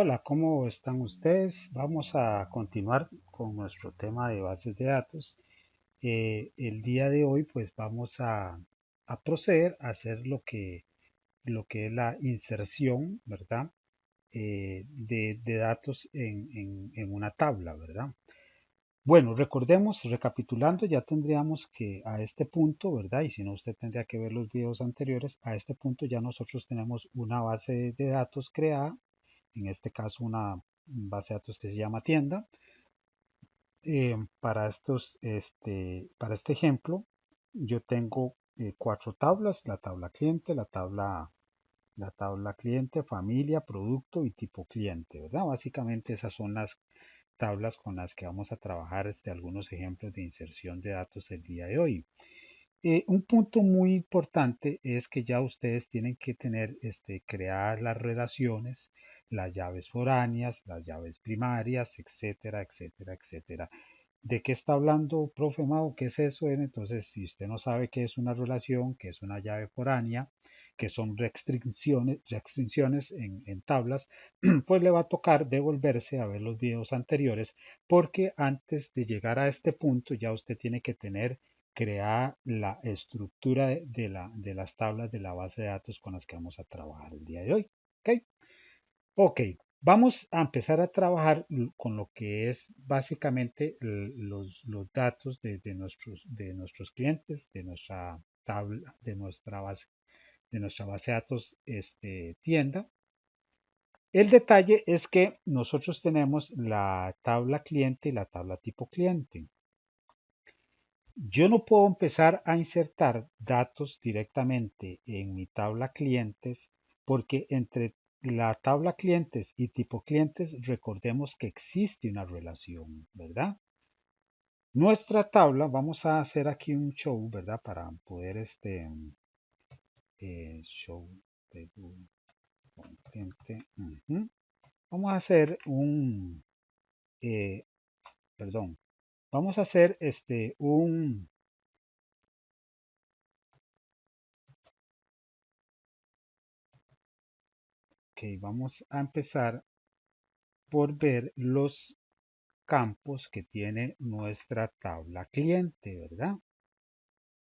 Hola, ¿cómo están ustedes? Vamos a continuar con nuestro tema de bases de datos. El día de hoy, pues vamos a proceder a hacer lo que es la inserción, ¿verdad? De datos en una tabla, ¿verdad? Bueno, recordemos, recapitulando, ya tendríamos que a este punto, ¿verdad? Y si no, usted tendría que ver los videos anteriores. A este punto ya nosotros tenemos una base de datos creada, en este caso una base de datos que se llama tienda. Para este ejemplo, yo tengo cuatro tablas: la tabla cliente, la tabla cliente, familia, producto y tipo cliente, ¿verdad? Básicamente esas son las tablas con las que vamos a trabajar algunos ejemplos de inserción de datos el día de hoy. Un punto muy importante es que ya ustedes tienen que tener, crear las relaciones, las llaves foráneas, las llaves primarias, etcétera, etcétera, etcétera. ¿De qué está hablando, profe Mau? ¿Qué es eso? Entonces, si usted no sabe qué es una relación, qué es una llave foránea, que son restricciones en tablas, pues le va a tocar devolverse a ver los videos anteriores, porque antes de llegar a este punto ya usted tiene que crear la estructura de las tablas de la base de datos con las que vamos a trabajar el día de hoy. ¿Ok? Ok, vamos a empezar a trabajar con lo que es básicamente los datos de nuestros clientes, de nuestra tabla, de nuestra base de datos tienda. El detalle es que nosotros tenemos la tabla cliente y la tabla tipo cliente. Yo no puedo empezar a insertar datos directamente en mi tabla clientes porque entre la tabla clientes y tipo clientes recordemos que existe una relación, ¿verdad? Nuestra tabla, vamos a hacer aquí un show, ¿verdad? Para poder show de cliente. Vamos a hacer eh, perdón, vamos a hacer vamos a empezar por ver los campos que tiene nuestra tabla cliente, ¿verdad?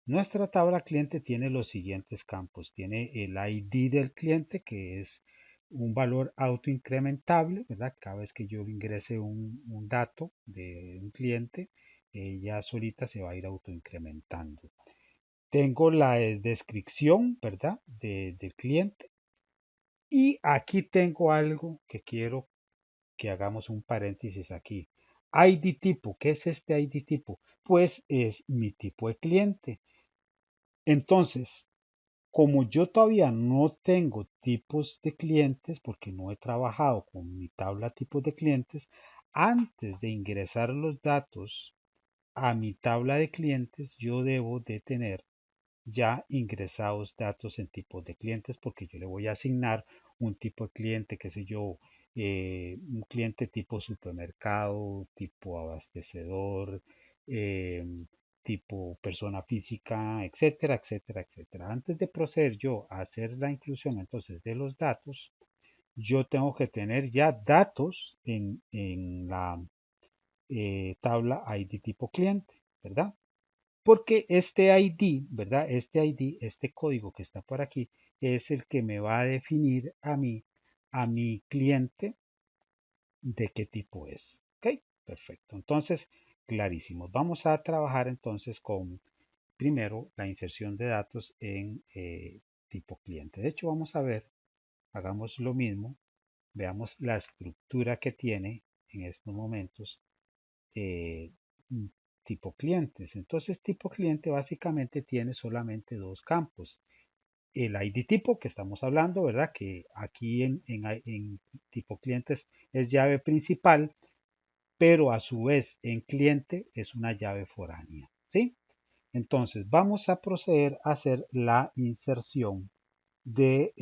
Nuestra tabla cliente tiene los siguientes campos. Tiene el ID del cliente, que es un valor autoincrementable, ¿verdad? Cada vez que yo ingrese un dato de un cliente, ella solita se va a ir autoincrementando. Tengo la descripción, ¿verdad? Del cliente. Y aquí tengo algo que quiero que hagamos un paréntesis aquí. ID tipo, ¿qué es este ID tipo? Pues es mi tipo de cliente. Entonces, como yo todavía no tengo tipos de clientes, porque no he trabajado con mi tabla tipos de clientes, antes de ingresar los datos a mi tabla de clientes, yo debo de tener ya ingresados datos en tipos de clientes, porque yo le voy a asignar un tipo de cliente, qué sé yo, un cliente tipo supermercado, tipo abastecedor, eh, tipo persona física, etcétera, etcétera, etcétera. Antes de proceder yo a hacer la inclusión entonces de los datos, yo tengo que tener ya datos en la tabla ID tipo cliente, ¿verdad? Porque este ID, ¿verdad? Este ID, este código que está por aquí, es el que me va a definir a mi cliente, de qué tipo es. ¿Ok? Perfecto. Entonces, clarísimo. Vamos a trabajar entonces con primero la inserción de datos en tipo cliente. De hecho, vamos a ver, hagamos lo mismo, veamos la estructura que tiene en estos momentos eh, tipo clientes. Entonces, tipo cliente básicamente tiene solamente dos campos. El ID tipo que estamos hablando, ¿verdad? Que aquí en tipo clientes es llave principal, pero a su vez en cliente es una llave foránea, ¿sí? Entonces, vamos a proceder a hacer la inserción de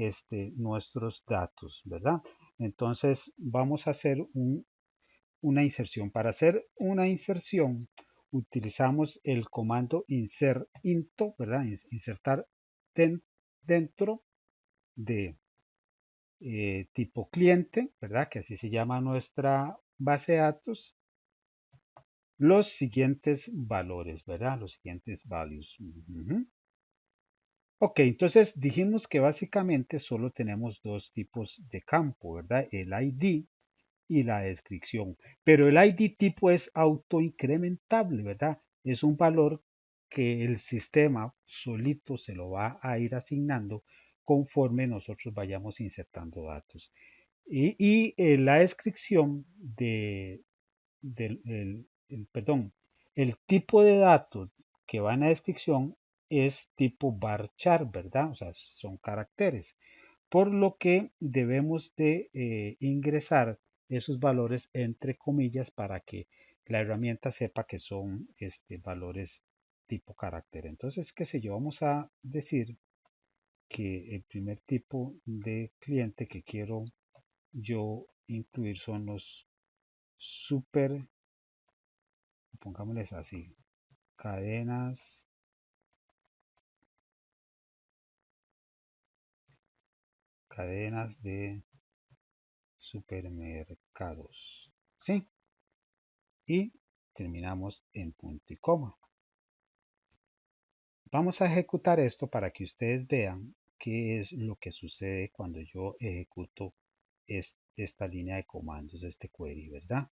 nuestros datos, ¿verdad? Entonces, vamos a hacer una inserción. Para hacer una inserción utilizamos el comando insert into, ¿verdad? Insertar dentro de tipo cliente, ¿verdad? Que así se llama nuestra base de datos, los siguientes valores, ¿verdad? Los siguientes values. Ok, entonces dijimos que básicamente solo tenemos dos tipos de campo, ¿verdad? El ID y la descripción. Pero el ID tipo es autoincrementable, ¿verdad? Es un valor que el sistema solito se lo va a ir asignando conforme nosotros vayamos insertando datos. La descripción perdón, el tipo de datos que va en la descripción es tipo varchar, ¿verdad? O sea, son caracteres, por lo que debemos de ingresar esos valores entre comillas para que la herramienta sepa que son valores tipo carácter. Entonces, qué sé yo, vamos a decir que el primer tipo de cliente que quiero yo incluir son los super, pongámosles así, cadenas, cadenas de supermercados. ¿Sí? Y terminamos en punto y coma. Vamos a ejecutar esto para que ustedes vean qué es lo que sucede cuando yo ejecuto esta línea de comandos, este query, ¿verdad?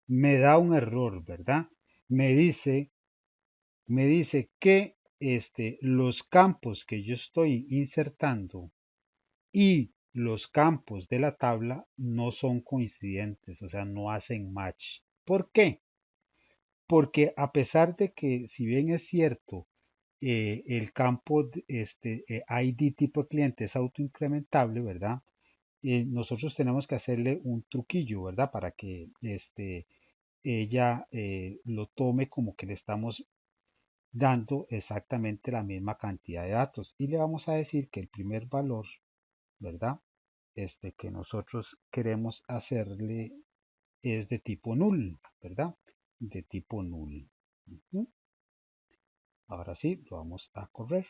Me da un error, ¿verdad? Me dice, me dice que los campos que yo estoy insertando y los campos de la tabla no son coincidentes, o sea, no hacen match. ¿Por qué? Porque a pesar de que, si bien es cierto, el campo ID tipo de cliente es autoincrementable, ¿verdad? Nosotros tenemos que hacerle un truquillo, ¿verdad? Para que ella lo tome como que le estamos dando exactamente la misma cantidad de datos. Y le vamos a decir que el primer valor, ¿verdad? Que nosotros queremos hacerle es de tipo null, ¿verdad? De tipo null. Ahora sí, lo vamos a correr.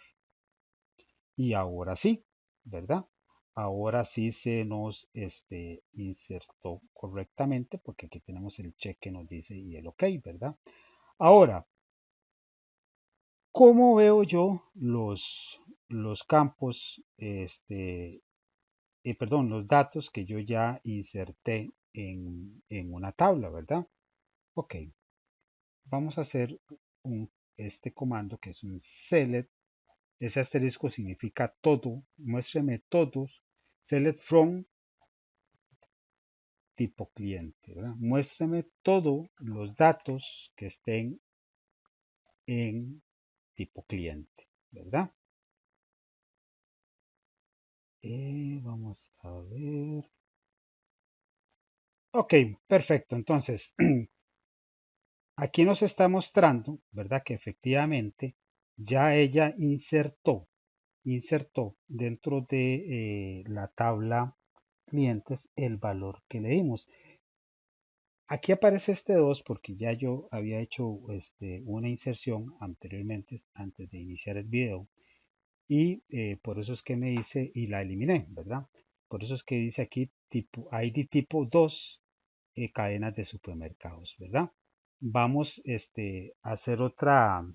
Y ahora sí, ¿verdad? Ahora sí se nos insertó correctamente porque aquí tenemos el check que nos dice y el OK, ¿verdad? Ahora, ¿cómo veo yo los campos, perdón, los datos que yo ya inserté en una tabla, ¿verdad? Ok, vamos a hacer este comando que es un select. Ese asterisco significa todo, muéstreme todos, select from tipo cliente, ¿verdad? Muéstrame todos los datos que estén en tipo cliente, ¿verdad? Vamos a ver. Ok, perfecto. Entonces, aquí nos está mostrando, ¿verdad? Que efectivamente ya ella insertó dentro de la tabla clientes el valor que le dimos. Aquí aparece este 2 porque ya yo había hecho una inserción anteriormente, antes de iniciar el video, y por eso es que me dice, y la eliminé, ¿verdad? Por eso es que dice aquí tipo ID tipo 2 cadenas de supermercados, ¿verdad? Vamos a hacer otra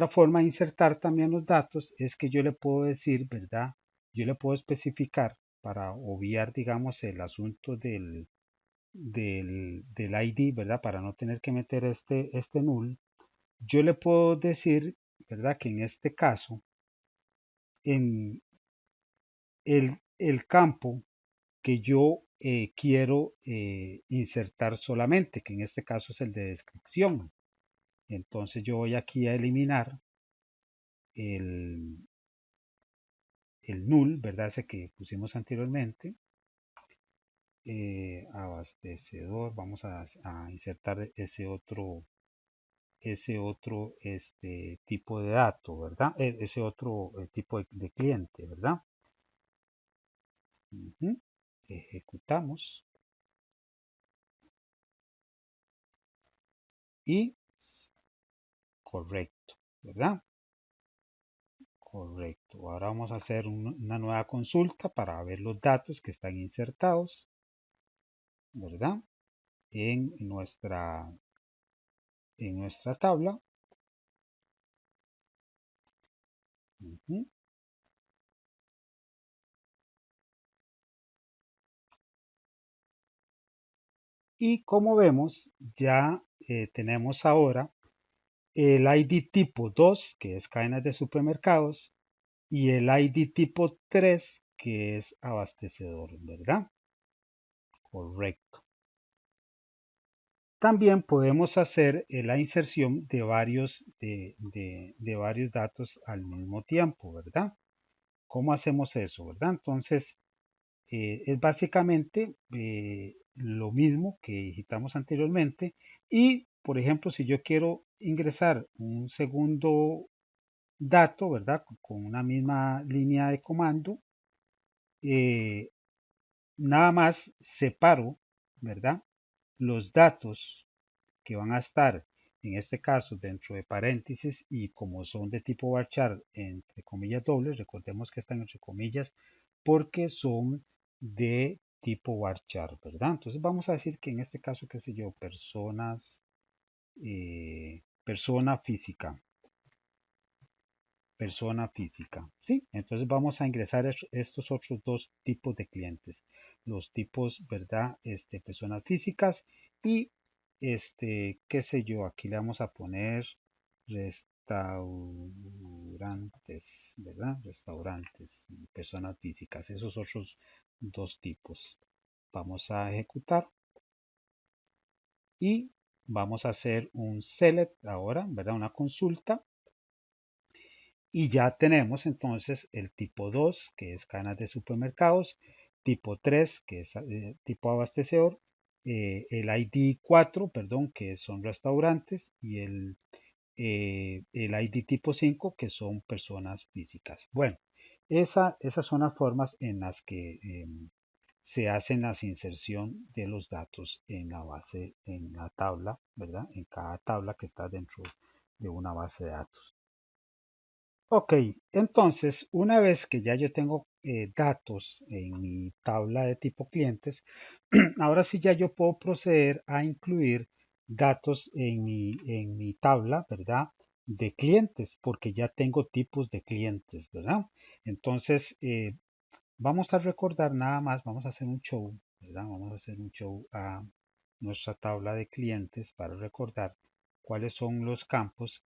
forma de insertar también los datos, es que yo le puedo decir, ¿verdad? Yo le puedo especificar para obviar, digamos, el asunto del ID, ¿verdad? Para no tener que meter este null, yo le puedo decir, ¿verdad? Que en este caso, en el campo que yo quiero insertar solamente, que en este caso es el de descripción. Entonces yo voy aquí a eliminar el, el null, ¿verdad? Ese que pusimos anteriormente. Abastecedor, vamos a insertar ese otro tipo de dato, ¿verdad? Ese otro tipo de cliente, ¿verdad? Ejecutamos y correcto, ¿verdad? Correcto. Ahora vamos a hacer una nueva consulta para ver los datos que están insertados, ¿verdad? En nuestra tabla. Ujú. Y como vemos, ya tenemos ahora el ID tipo 2, que es cadenas de supermercados, y el ID tipo 3, que es abastecedor, ¿verdad? Correcto. También podemos hacer la inserción de varios datos al mismo tiempo, ¿verdad? ¿Cómo hacemos eso, verdad? Entonces, es básicamente lo mismo que digitamos anteriormente y, por ejemplo, si yo quiero ingresar un segundo dato, ¿verdad? Con una misma línea de comando, eh, nada más separo, ¿verdad? Los datos que van a estar, en este caso, dentro de paréntesis y como son de tipo varchar, entre comillas dobles, recordemos que están entre comillas porque son de tipo varchar, ¿verdad? Entonces vamos a decir que en este caso, qué sé yo, persona física, ¿sí? Entonces vamos a ingresar estos otros dos tipos de clientes, los tipos, ¿verdad? Personas físicas y, qué sé yo, aquí le vamos a poner restaurantes, ¿verdad? Restaurantes, personas físicas, esos otros dos tipos. Vamos a ejecutar y vamos a hacer un select ahora, ¿verdad? Una consulta. Y ya tenemos entonces el tipo 2, que es cadenas de supermercados, tipo 3, que es tipo abastecedor, el ID 4, perdón, que son restaurantes, y el ID tipo 5, que son personas físicas. Bueno, esas son las formas en las que se hacen la inserción de los datos en la base, en la tabla, ¿verdad? En cada tabla que está dentro de una base de datos. Ok, entonces una vez que ya yo tengo datos en mi tabla de tipo clientes, ahora sí ya yo puedo proceder a incluir datos en mi tabla, ¿verdad? De clientes, porque ya tengo tipos de clientes, ¿verdad? Entonces, vamos a recordar nada más, vamos a hacer un show, ¿verdad? Vamos a hacer un show a nuestra tabla de clientes para recordar cuáles son los campos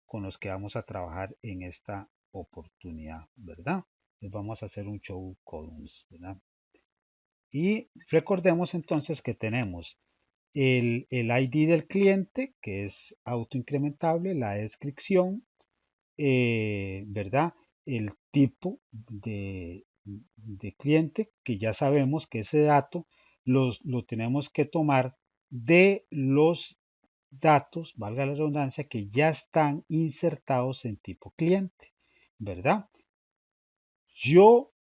con los que vamos a trabajar en esta oportunidad, ¿verdad? Les vamos a hacer un show columns, ¿verdad? Y recordemos entonces que tenemos el ID del cliente, que es autoincrementable, la descripción, ¿verdad? El tipo de cliente, que ya sabemos que ese dato lo tenemos que tomar de los datos, valga la redundancia, que ya están insertados en tipo cliente, ¿verdad? Yo,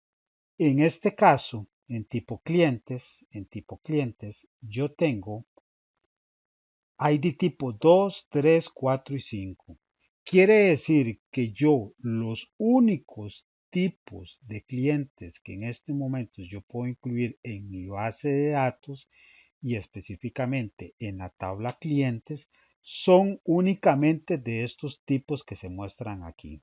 en este caso, en tipo clientes, yo tengo ID tipo 2, 3, 4 y 5. Quiere decir que yo los únicos tipos de clientes que en este momento yo puedo incluir en mi base de datos y específicamente en la tabla clientes son únicamente de estos tipos que se muestran aquí.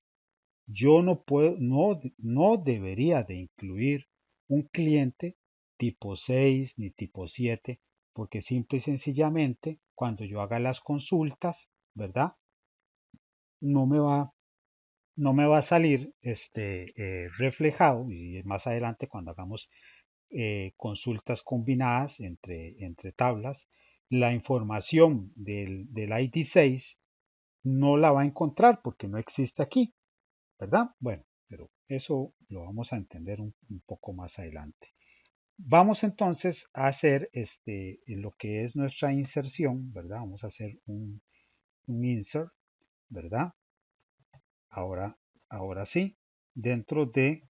Yo no puedo, no debería de incluir un cliente tipo 6 ni tipo 7 porque simple y sencillamente cuando yo haga las consultas, ¿verdad? No me va, no me va a salir reflejado y más adelante cuando hagamos consultas combinadas entre tablas, la información del ID6 no la va a encontrar porque no existe aquí, ¿verdad? Bueno, pero eso lo vamos a entender un poco más adelante. Vamos entonces a hacer lo que es nuestra inserción, ¿verdad? Vamos a hacer un insert, ¿verdad? Ahora, ahora sí, dentro de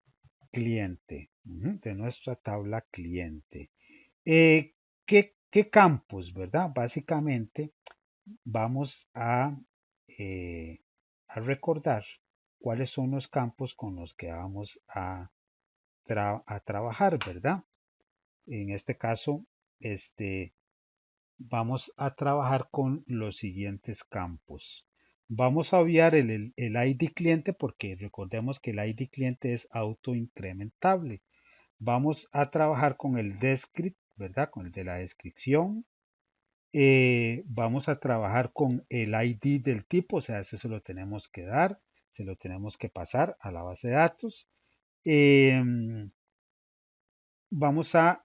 cliente, de nuestra tabla cliente. ¿Qué campos, verdad? Básicamente vamos a recordar cuáles son los campos con los que vamos a trabajar, ¿verdad? En este caso, vamos a trabajar con los siguientes campos. Vamos a obviar el ID cliente porque recordemos que el ID cliente es autoincrementable. Vamos a trabajar con el descript, ¿verdad? Con el de la descripción. Vamos a trabajar con el ID del tipo, o sea, eso se lo tenemos que dar, se lo tenemos que pasar a la base de datos. Vamos a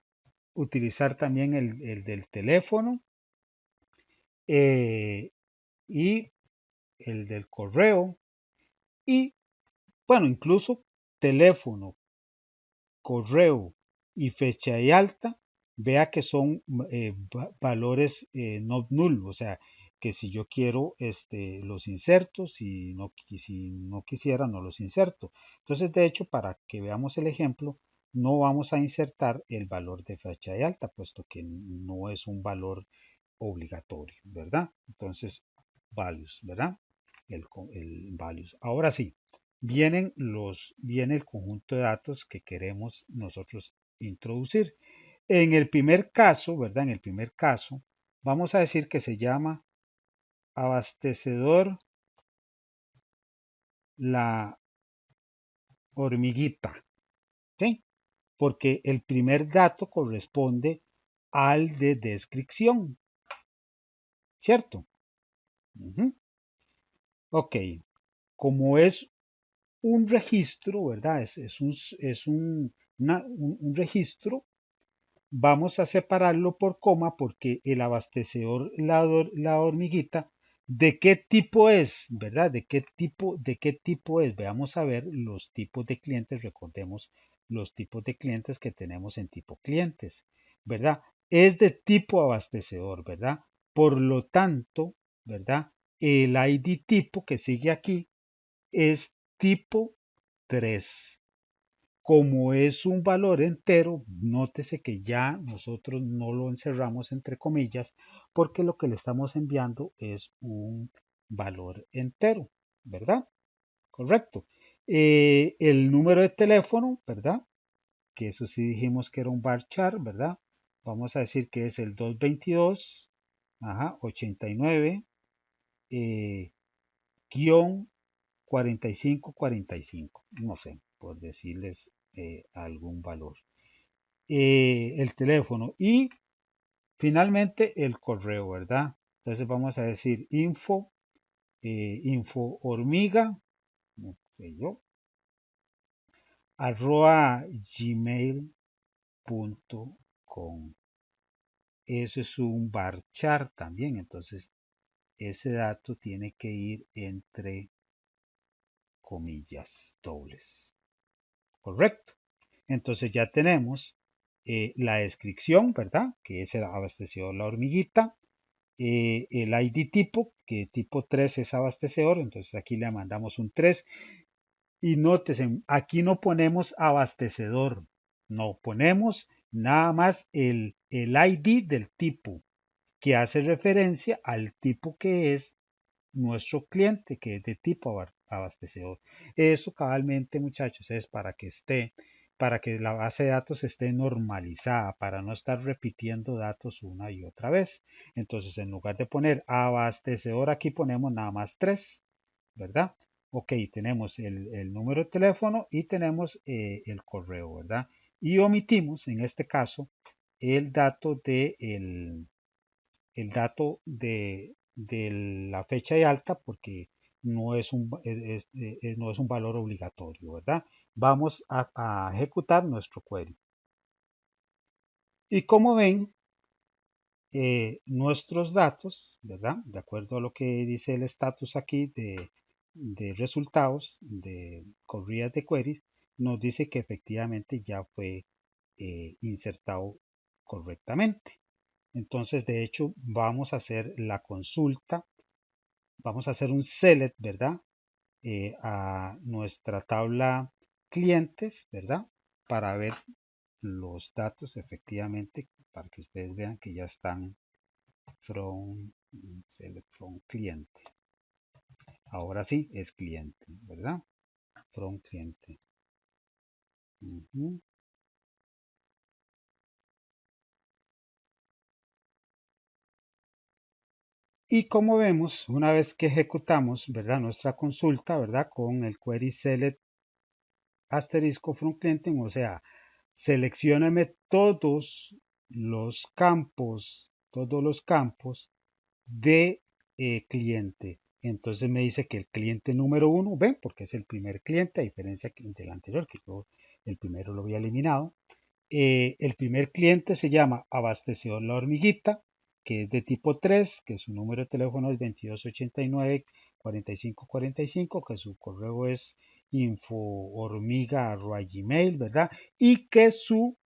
utilizar también el del teléfono y el del correo y, bueno, incluso teléfono, correo y fecha de alta, vea que son valores no null, o sea, que si yo quiero los inserto, si no quisiera no los inserto. Entonces, de hecho, para que veamos el ejemplo, no vamos a insertar el valor de fecha de alta, puesto que no es un valor obligatorio, ¿verdad? Entonces, values, ¿verdad? El values. Ahora sí, viene el conjunto de datos que queremos nosotros introducir. En el primer caso, ¿verdad? En el primer caso, vamos a decir que se llama abastecedor la hormiguita, ¿sí? Porque el primer dato corresponde al de descripción, ¿cierto? Ok, como es un registro, ¿verdad? Un registro. Vamos a separarlo por coma porque el abastecedor, la hormiguita, ¿de qué tipo es? ¿Verdad? De qué tipo es? Veamos a ver los tipos de clientes. Recordemos los tipos de clientes que tenemos en tipo clientes, ¿verdad? Es de tipo abastecedor, ¿verdad? Por lo tanto, ¿verdad? El ID tipo que sigue aquí es tipo 3. Como es un valor entero, nótese que ya nosotros no lo encerramos entre comillas porque lo que le estamos enviando es un valor entero, ¿verdad? Correcto. El número de teléfono, ¿verdad? Que eso sí dijimos que era un varchar, ¿verdad? Vamos a decir que es el 222, 89, guión 4545, no sé, por decirles algún valor. El teléfono y finalmente el correo, ¿verdad? Entonces vamos a decir info hormiga, no sé yo, @gmail.com. Eso es un varchar también, entonces ese dato tiene que ir entre comillas dobles. Correcto. Entonces ya tenemos la descripción, ¿verdad? Que es el abastecedor la hormiguita. El ID tipo, que tipo 3 es abastecedor, entonces aquí le mandamos un 3. Y nótese, aquí no ponemos abastecedor, no ponemos nada más el ID del tipo, que hace referencia al tipo que es nuestro cliente, que es de tipo abastecedor. Eso cabalmente, muchachos, es para que la base de datos esté normalizada, para no estar repitiendo datos una y otra vez. Entonces, en lugar de poner abastecedor, aquí ponemos nada más 3, ¿verdad? Ok, tenemos el número de teléfono y tenemos el correo, ¿verdad? Y omitimos, en este caso, el dato de la fecha de alta porque no es un valor obligatorio, ¿verdad? Vamos a ejecutar nuestro query. Y como ven, nuestros datos, ¿verdad? De acuerdo a lo que dice el status aquí de resultados de corridas de queries, nos dice que efectivamente ya fue insertado correctamente. Entonces, de hecho, vamos a hacer la consulta, vamos a hacer un select, ¿verdad? A nuestra tabla clientes, ¿verdad? Para ver los datos efectivamente, para que ustedes vean que ya están from, select from cliente. Ahora sí es cliente, ¿verdad? from cliente. Ujú. Y como vemos, una vez que ejecutamos, ¿verdad? Nuestra consulta, ¿verdad? Con el query select asterisco from cliente, o sea, seleccióname todos los campos de cliente. Entonces me dice que el cliente número 1, ven, porque es el primer cliente, a diferencia del anterior, que yo el primero lo había eliminado. El primer cliente se llama Abastecedor La Hormiguita, que es de tipo 3, que su número de teléfono es 2289-4545, que su correo es infohormiga@gmail, ¿verdad? Y que su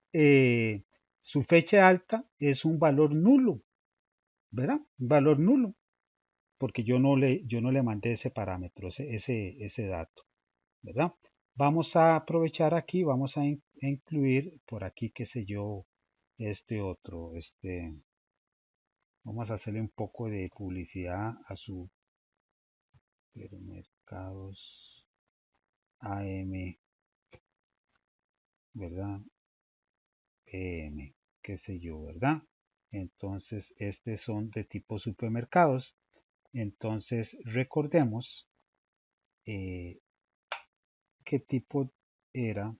fecha de alta es un valor nulo, ¿verdad? Un valor nulo, porque yo no le mandé ese parámetro, ese dato, ¿verdad? Vamos a aprovechar aquí, vamos a incluir por aquí, qué sé yo, vamos a hacerle un poco de publicidad a su Supermercados AM, ¿verdad? PM, qué sé yo, ¿verdad? Entonces, son de tipo supermercados. Entonces, recordemos eh, qué tipo era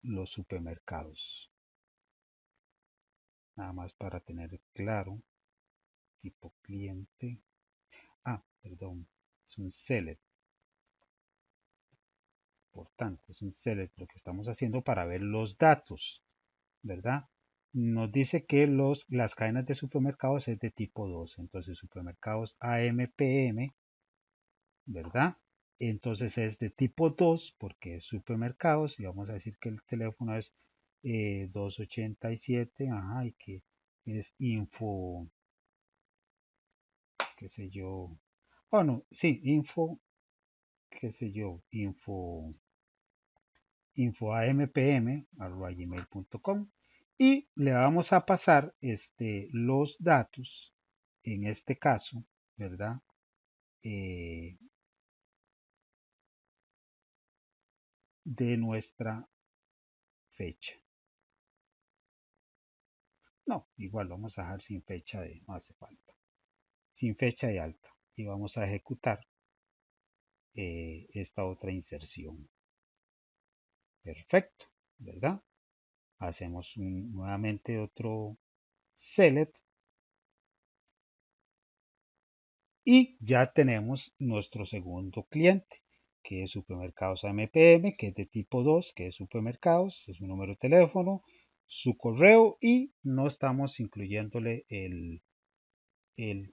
los supermercados. Nada más para tener claro, tipo cliente. Ah, perdón, es un select. Importante, es un select lo que estamos haciendo para ver los datos, ¿verdad? Nos dice que las cadenas de supermercados es de tipo 2, entonces supermercados AMPM, ¿verdad? Entonces es de tipo 2 porque es supermercados y vamos a decir que el teléfono es 287, ajá, y que es info, qué sé yo, bueno, sí, info, qué sé yo, infoampm@gmail.com y le vamos a pasar los datos, en este caso, ¿verdad? De nuestra fecha. No, igual vamos a dejar sin fecha de, no hace falta, sin fecha de alta y vamos a ejecutar esta otra inserción. Perfecto, ¿verdad? Hacemos nuevamente otro select y ya tenemos nuestro segundo cliente, que es Supermercados AMPM, que es de tipo 2, que es supermercados, es su número de teléfono, su correo y no estamos incluyéndole el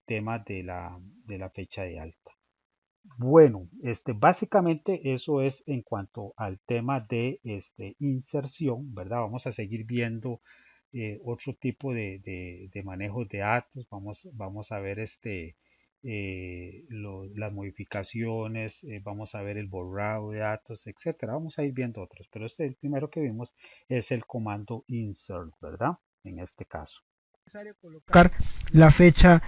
tema de la fecha de alta. Bueno, básicamente eso es en cuanto al tema de inserción, ¿verdad? Vamos a seguir viendo otro tipo de manejo de datos. Vamos a ver las modificaciones, vamos a ver el borrado de datos, etcétera. Vamos a ir viendo otros, pero el primero que vimos es el comando insert, ¿verdad? En este caso. Colocar la fecha